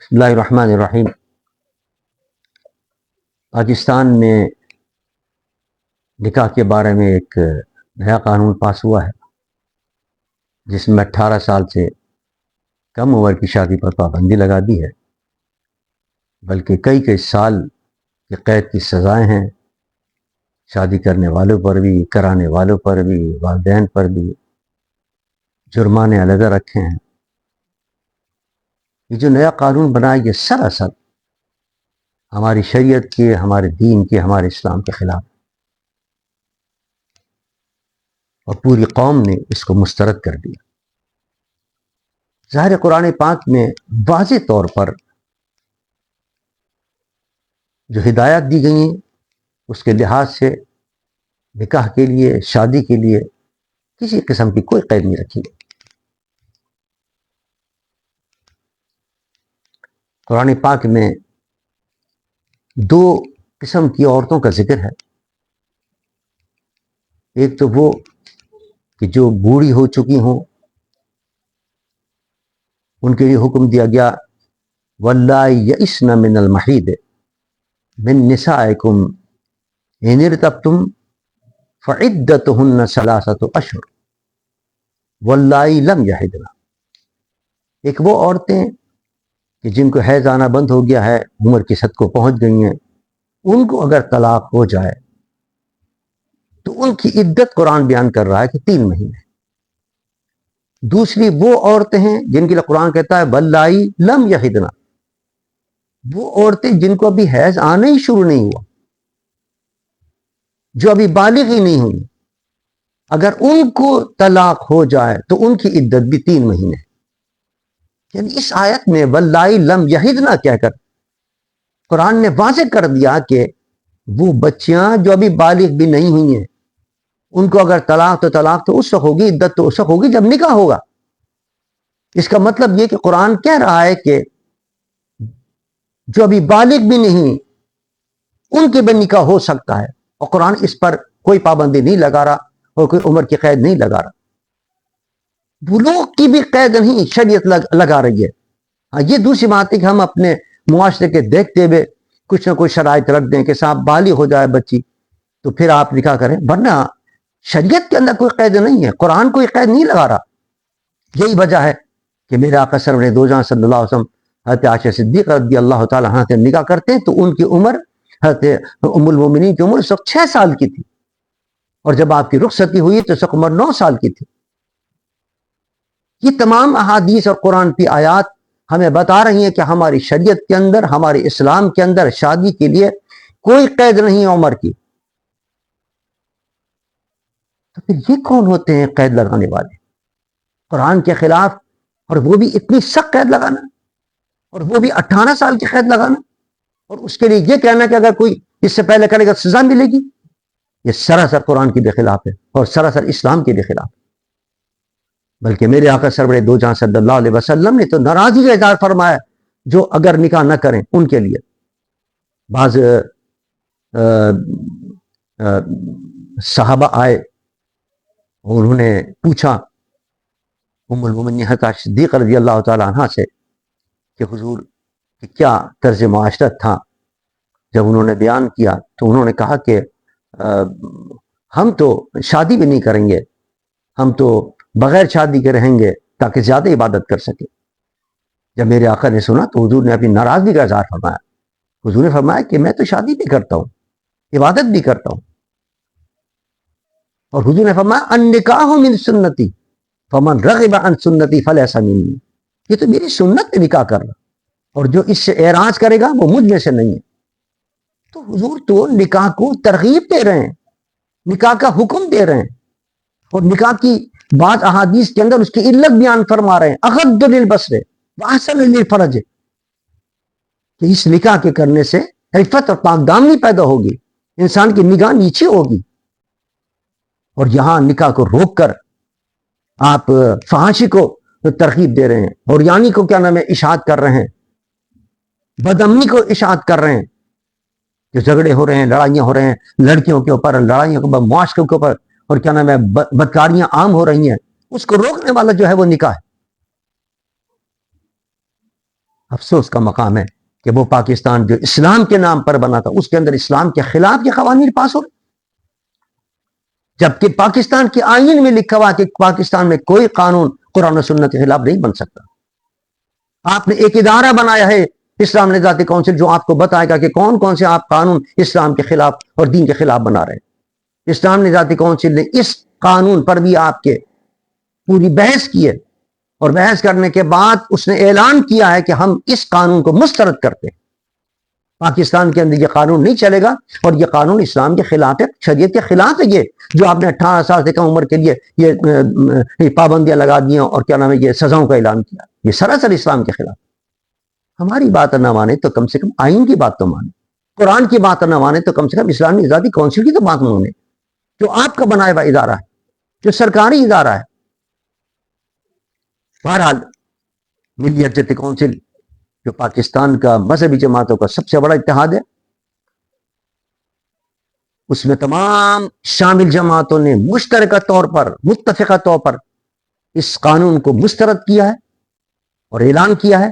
بسم اللہ الرحمن الرحیم۔ پاکستان میں نکاح کے بارے میں ایک نیا قانون پاس ہوا ہے جس میں 18 سال سے کم عمر کی شادی پر پابندی لگا دی ہے، بلکہ کئی سال کی قید کی سزائیں ہیں، شادی کرنے والوں پر بھی، کرانے والوں پر بھی، والدین پر بھی جرمانے علیحدہ رکھے ہیں۔ یہ جو نیا قانون بنا ہے یہ سراسر ہماری شریعت کے، ہمارے دین کے، ہمارے اسلام کے خلاف، اور پوری قوم نے اس کو مسترد کر دیا۔ ظاہر قرآن پاک میں واضح طور پر جو ہدایات دی گئی ہیں اس کے لحاظ سے نکاح کے لیے، شادی کے لیے کسی قسم کی کوئی قید نہیں رکھی گئی۔ قرآن پاک میں 2 قسم کی عورتوں کا ذکر ہے۔ ایک تو وہ کہ جو بوڑھی ہو چکی ہوں، ان کے لیے حکم دیا گیا واللائی یئسن من المحیض من نسائکم ان ارتبتم فعدتہن 3 اشہر واللائی لم یحضن۔ ایک وہ عورتیں کہ جن کو حیض آنا بند ہو گیا ہے، عمر کی حد کو پہنچ گئی ہیں، ان کو اگر طلاق ہو جائے تو ان کی عدت قرآن بیان کر رہا ہے کہ 3 مہینے۔ دوسری وہ عورتیں ہیں جن کے لیے قرآن کہتا ہے واللائی لم یحضن، وہ عورتیں جن کو ابھی حیض آنا ہی شروع نہیں ہوا، جو ابھی بالغ ہی نہیں ہوئی، اگر ان کو طلاق ہو جائے تو ان کی عدت بھی 3 مہینے۔ یعنی اس آیت میں واللائی لم یحضن کہہ کر قرآن نے واضح کر دیا کہ وہ بچیاں جو ابھی بالغ بھی نہیں ہوئی ہیں، ان کو اگر طلاق تو اس وقت ہوگی، عدت تو اس وقت ہوگی جب نکاح ہوگا۔ اس کا مطلب یہ کہ قرآن کہہ رہا ہے کہ جو ابھی بالغ بھی نہیں ان کے بھی نکاح ہو سکتا ہے، اور قرآن اس پر کوئی پابندی نہیں لگا رہا اور کوئی عمر کی قید نہیں لگا رہا۔ بلوغ کی بھی قید نہیں شریعت لگا رہی ہے۔ ہاں، یہ دوسری بات ہے کہ ہم اپنے معاشرے کے دیکھتے ہوئے کچھ نہ کچھ شرائط رکھ دیں کہ صاحب بالغ ہو جائے بچی تو پھر آپ نکاح کریں، ورنہ شریعت کے اندر کوئی قید نہیں ہے، قرآن کوئی قید نہیں لگا رہا۔ یہی وجہ ہے کہ میرے آقا سرور دو جہاں صلی اللہ علیہ وسلم حضرت عائشہ صدیقہ رضی اللہ تعالی عنہا سے نکاح کرتے ہیں تو ان کی عمر، حضرت ام المومنین کی عمر اس وقت 6 سال کی تھی، اور جب آپ کی رخصتی ہوئی تو اس وقت عمر 9 سال کی تھی۔ یہ تمام احادیث اور قرآن کی آیات ہمیں بتا رہی ہیں کہ ہماری شریعت کے اندر، ہمارے اسلام کے اندر شادی کے لیے کوئی قید نہیں ہے عمر کی۔ تو پھر یہ کون ہوتے ہیں قید لگانے والے؟ قرآن کے خلاف، اور وہ بھی اتنی سخت قید لگانا، اور وہ بھی 18 سال کی قید لگانا، اور اس کے لیے یہ کہنا کہ اگر کوئی اس سے پہلے کرے گا سزا ملے گی۔ یہ سراسر قرآن کے بھی خلاف ہے اور سراسر اسلام کے بھی خلاف ہے۔ بلکہ میرے آقا سرور دو جہاں صلی اللہ علیہ وسلم نے تو ناراضگی کا اظہار فرمایا جو اگر نکاح نہ کریں ان کے لیے۔ بعض صحابہ آئے اور انہوں نے پوچھا ام المومنین حضرت عائشہ صدیقہ رضی اللہ تعالی عنہا سے کہ حضور کہ کیا طرز معاشرت تھا؟ جب انہوں نے بیان کیا تو انہوں نے کہا کہ ہم تو شادی بھی نہیں کریں گے، ہم تو بغیر شادی کے رہیں گے تاکہ زیادہ عبادت کر سکیں۔ جب میرے آقا نے سنا تو حضور نے اپنی ناراضگی کا اظہار فرمایا۔ حضور نے فرمایا کہ میں تو شادی بھی کرتا ہوں، عبادت بھی کرتا ہوں، اور حضور نے فرمایا النکاح من سنتی فمن رغب عن سنتی فلیس منی، یہ تو میری سنت پہ نکاح کرنا، اور جو اس سے اعراض کرے گا وہ مجھ میں سے نہیں ہے۔ تو حضور تو نکاح کو ترغیب دے رہے ہیں، نکاح کا حکم دے رہے ہیں، اور نکاح کی بعض احادیث کے اندر اس کی علت بیان فرما رہے ہیں اغض للبصر واحسن للفرج، کہ اس نکاح کے کرنے سے عفت اور پاک دامنی پیدا ہوگی، انسان کی نگاہ نیچے ہوگی۔ اور یہاں نکاح کو روک کر آپ فحاشی کو ترغیب دے رہے ہیں، اور یعنی کو کیا نام ہے اشاعت کر رہے ہیں، بدامنی کو اشاعت کر رہے ہیں، جو جھگڑے ہو رہے ہیں، لڑائیاں ہو رہے ہیں لڑکیوں کے اوپر، لڑائیوں کے اوپر، معاشرے کے اوپر، اور کیا نام ہے بدکاریاں عام ہو رہی ہیں، اس کو روکنے والا جو ہے وہ نکاح ہے۔ افسوس کا مقام ہے کہ وہ پاکستان جو اسلام کے نام پر بنا تھا اس کے اندر اسلام کے خلاف یہ قوانین پاس ہو رہے، جبکہ پاکستان کے آئین میں لکھا ہوا کہ پاکستان میں کوئی قانون قرآن و سنت کے خلاف نہیں بن سکتا۔ آپ نے ایک ادارہ بنایا ہے اسلام نجاتی کونسل جو آپ کو بتائے گا کہ کون کون سے آپ قانون اسلام کے خلاف اور دین کے خلاف بنا رہے ہیں۔ اسلام نجاتی کونسل نے اس قانون پر بھی آپ کے پوری بحث کی ہے، اور بحث کرنے کے بعد اس نے اعلان کیا ہے کہ ہم اس قانون کو مسترد کرتے ہیں، پاکستان کے اندر یہ قانون نہیں چلے گا، اور یہ قانون اسلام کے خلاف ہے، شریعت کے خلاف ہے۔ یہ جو آپ نے 18 سال سے کم عمر کے لیے یہ پابندیاں لگا دی اور کیا نام ہے یہ سزاؤں کا اعلان کیا، یہ سراسر اسلام کے خلاف۔ ہماری بات نہ مانے تو کم سے کم آئین کی بات تو مانے، قرآن کی بات نہ مانے تو کم سے کم اسلامی نجاتی کونسل کی تو بات مانے، جو آپ کا بنایا ہوا ادارہ ہے، جو سرکاری ادارہ ہے۔ بہرحال ملی یکجہتی کونسل جو پاکستان کا مذہبی جماعتوں کا سب سے بڑا اتحاد ہے، اس میں تمام شامل جماعتوں نے مشترکہ طور پر، متفقہ طور پر اس قانون کو مسترد کیا ہے اور اعلان کیا ہے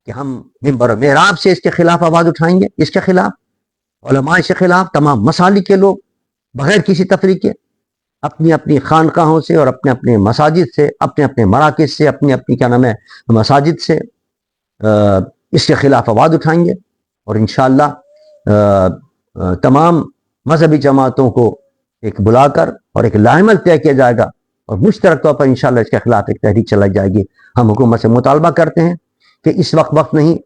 کہ ہم منبر و محراب سے اس کے خلاف آواز اٹھائیں گے، اس کے خلاف علماء کے خلاف، تمام مسالک کے لوگ بغیر کسی تفریق کے اپنی اپنی خانقاہوں سے اور اپنے اپنے مساجد سے، اپنے اپنے مراکز سے، اپنی اپنی کیا نام ہے مساجد سے اس کے خلاف آواز اٹھائیں گے، اور انشاءاللہ تمام مذہبی جماعتوں کو ایک بلا کر اور ایک لائحہ طے کیا جائے گا، اور مشترک طور پر انشاءاللہ اس کے خلاف ایک تحریک چلائی جائے گی۔ ہم حکومت سے مطالبہ کرتے ہیں کہ اس وقت نہیں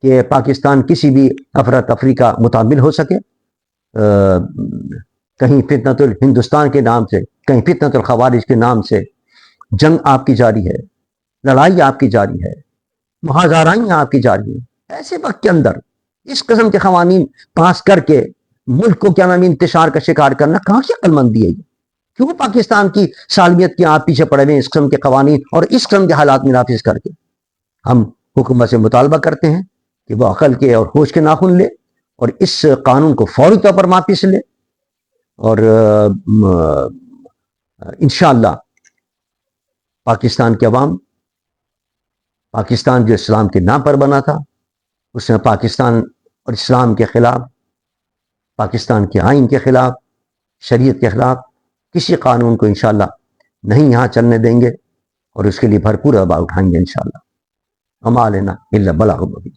کہ پاکستان کسی بھی افراتفری کا متعامل ہو سکے، کہیں فتنۃ الہندوستان کے نام سے، کہیں فتنۃ الخوارج کے نام سے جنگ آپ کی جاری ہے، لڑائی آپ کی جاری ہے، محاذرائیں آپ کی جاری ہیں۔ ایسے وقت کے اندر اس قسم کے قوانین پاس کر کے ملک کو کیا نام انتشار کا شکار کرنا کہاں کی عقل مندی ہے؟ کیوں پاکستان کی سالمیت کے آپ پیچھے پڑے ہوئے اس قسم کے قوانین اور اس قسم کے حالات میں نافذ کر کے؟ ہم حکومت سے مطالبہ کرتے ہیں کہ وہ عقل کے اور ہوش کے ناخن لے اور اس قانون کو فوری طور پر واپس لے، اور انشاءاللہ پاکستان کے عوام، پاکستان جو اسلام کے نام پر بنا تھا، اس میں پاکستان اور اسلام کے خلاف، پاکستان کے آئین کے خلاف، شریعت کے خلاف کسی قانون کو انشاءاللہ نہیں یہاں چلنے دیں گے، اور اس کے لیے بھرپور آواز اٹھائیں گے انشاءاللہ۔ وما علینا الا البلاغ المبین۔